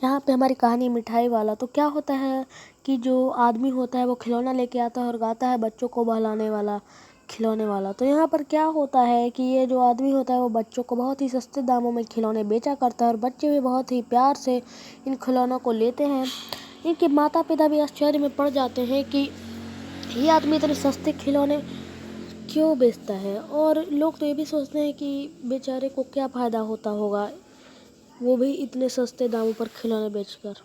यहाँ पे हमारी कहानी मिठाई वाला। तो क्या होता है कि जो आदमी होता है वो खिलौना लेके आता है और गाता है बच्चों को बहलाने वाला, खिलौने वाला। तो यहाँ पर क्या होता है कि ये जो आदमी होता है वो बच्चों को बहुत ही सस्ते दामों में खिलौने बेचा करता है और बच्चे भी बहुत ही प्यार से इन खिलौनों को लेते हैं। इनके माता पिता भी आश्चर्य में पड़ जाते हैं कि ये आदमी इतने सस्ते खिलौने क्यों बेचता है। और लोग तो ये भी सोचते हैं कि बेचारे को क्या फ़ायदा होता होगा, वो भी इतने सस्ते दामों पर खिलौने बेचकर।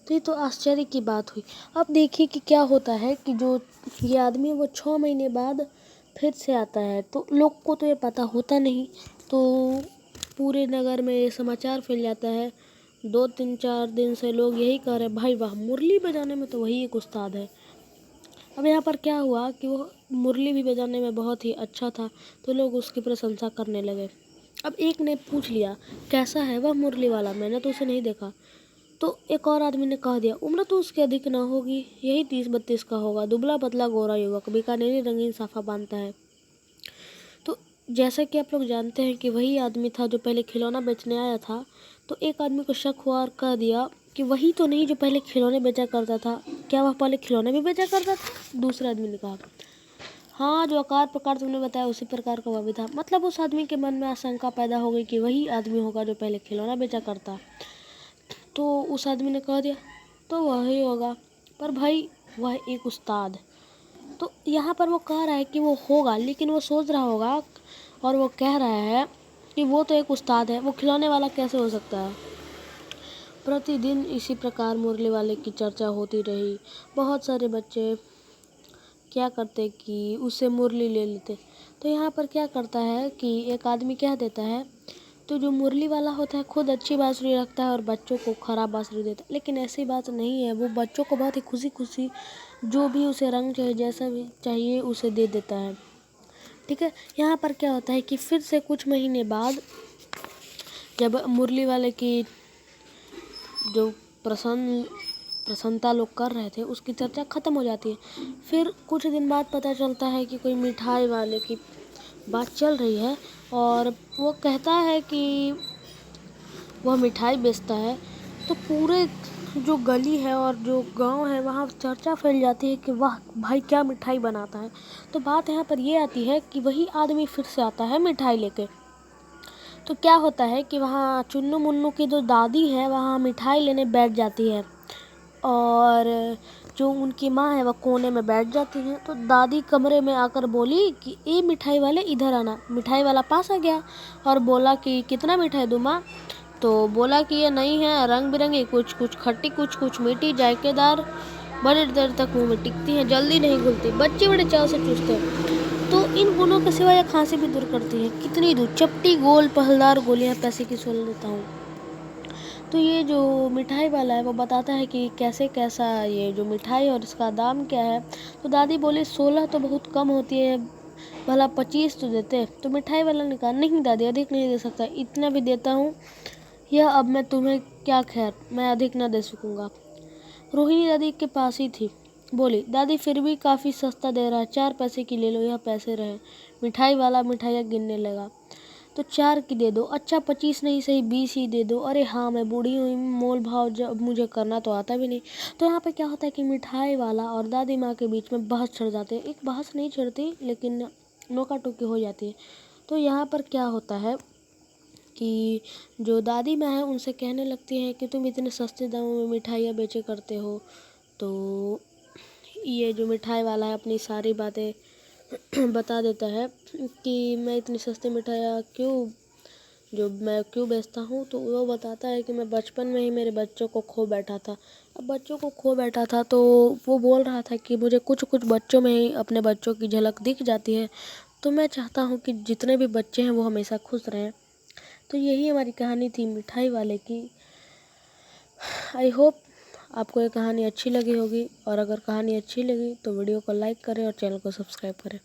तो ये तो आश्चर्य की बात हुई। अब देखिए कि क्या होता है कि जो ये आदमी है वो 6 महीने बाद फिर से आता है। तो लोग को तो ये पता होता नहीं, तो पूरे नगर में ये समाचार फैल जाता है। 2-3-4 दिन से लोग यही कह रहे हैं, भाई वाह, मुरली बजाने में तो वही एक उस्ताद है। अब यहाँ पर क्या हुआ कि वो मुरली भी बजाने में बहुत ही अच्छा था, तो लोग उसकी प्रशंसा करने लगे। अब एक ने पूछ लिया, कैसा है वह मुरली वाला, मैंने तो उसे नहीं देखा। तो एक और आदमी ने कह दिया, उम्र तो उसकी अधिक ना होगी, यही 30-32 का होगा, दुबला पतला गोरा युवक, बीकानेरी रंगीन साफा बांधता है। तो जैसा कि आप लोग जानते हैं कि वही आदमी था जो पहले खिलौना बेचने आया था। तो एक आदमी को शक हुआ और कह दिया कि वही तो नहीं जो पहले खिलौने बेचा करता था, क्या वह पहले खिलौने भी बेचा करता था? दूसरे आदमी ने कहा, हाँ, जो आकार प्रकार तुमने बताया उसी प्रकार का वह भी था। मतलब उस आदमी के मन में आशंका पैदा हो गई कि वही आदमी होगा जो पहले खिलौना बेचा करता। तो उस आदमी ने कह दिया, तो वही होगा, पर भाई वह एक उस्ताद। तो यहाँ पर वो कह रहा है कि वो होगा, लेकिन वो सोच रहा होगा और वो कह रहा है कि वो तो एक उस्ताद है, वो खिलौने वाला कैसे हो सकता है। प्रतिदिन इसी प्रकार मुरली वाले की चर्चा होती रही। बहुत सारे बच्चे क्या करते कि उससे मुरली ले लेते। तो यहाँ पर क्या करता है कि एक आदमी कह देता है, तो जो मुरली वाला होता है खुद अच्छी बांसुरी रखता है और बच्चों को ख़राब बांसुरी देता है। लेकिन ऐसी बात नहीं है, वो बच्चों को बहुत ही खुशी खुशी जो भी उसे रंग चाहिए, जैसा भी चाहिए उसे दे देता है। ठीक है, यहाँ पर क्या होता है कि फिर से कुछ महीने बाद जब मुरली वाले की जो प्रसन्नता लोग कर रहे थे उसकी चर्चा ख़त्म हो जाती है। फिर कुछ दिन बाद पता चलता है कि कोई मिठाई वाले की बात चल रही है और वो कहता है कि वह मिठाई बेचता है। तो पूरे जो गली है और जो गांव है वहाँ चर्चा फैल जाती है कि वाह भाई, क्या मिठाई बनाता है। तो बात यहाँ पर ये आती है कि वही आदमी फिर से आता है मिठाई लेके। तो क्या होता है कि वहाँ चुन्नू मुन्नू की जो दादी है वहाँ मिठाई लेने बैठ जाती है और जो उनकी माँ है वह कोने में बैठ जाती है। तो दादी कमरे में आकर बोली कि ए मिठाई वाले इधर आना। मिठाई वाला पास आ गया और बोला कि कितना मिठाई दूँ माँ। तो बोला कि ये नहीं है, रंग बिरंगी, कुछ कुछ खट्टी, कुछ कुछ मीठी, जायकेदार, बड़ी देर तक मुँह में टिकती है, जल्दी नहीं घुलती, बच्चे बड़े चाव से चूसते हैं। तो इन गुणों के सिवा यह खांसी भी दूर करती है। कितनी दूर, चपटी गोल पहलदार गोलियां पैसे की सोल लेता हूँ। तो ये जो मिठाई वाला है वो बताता है कि कैसे कैसा ये जो मिठाई और इसका दाम क्या है। तो दादी बोली 16 तो बहुत कम होती है, भला 25 तो देते। तो मिठाई वाला ने कहा, नहीं दादी, अधिक नहीं दे सकता, इतना भी देता हूँ, यह अब मैं तुम्हें क्या, खैर मैं अधिक ना दे सकूँगा। रोहिणी दादी के पास ही थी, बोली, दादी फिर भी काफ़ी सस्ता दे रहा है, 4 पैसे की ले लो, यह पैसे रहे। मिठाई वाला मिठाइयाँ गिनने लगा। तो 4 की दे दो, अच्छा 25 नहीं सही 20 ही दे दो। अरे हाँ, मैं बूढ़ी हुई, मोल भाव जब मुझे करना तो आता भी नहीं। तो यहाँ पे क्या होता है कि मिठाई वाला और दादी माँ के बीच में बहस छिड़ जाती है। एक बहस नहीं छिड़ती, लेकिन नोका टोकी हो जाती है। तो यहाँ पर क्या होता है कि जो दादी माँ है उनसे कहने लगती हैं कि तुम इतने सस्ते दामों में मिठाइयाँ बेचे करते हो। तो ये जो मिठाई वाला है अपनी सारी बातें बता देता है कि मैं इतनी सस्ती मिठाइयाँ क्यों बेचता हूँ। तो वो बताता है कि मैं बचपन में ही मेरे बच्चों को खो बैठा था। अब बच्चों को खो बैठा था तो वो बोल रहा था कि मुझे कुछ कुछ बच्चों में ही अपने बच्चों की झलक दिख जाती है। तो मैं चाहता हूँ कि जितने भी बच्चे हैं वो हमेशा खुश रहें। तो यही हमारी कहानी थी मिठाई वाले की। आई होप आपको ये कहानी अच्छी लगी होगी, और अगर कहानी अच्छी लगी तो वीडियो को लाइक करें और चैनल को सब्सक्राइब करें।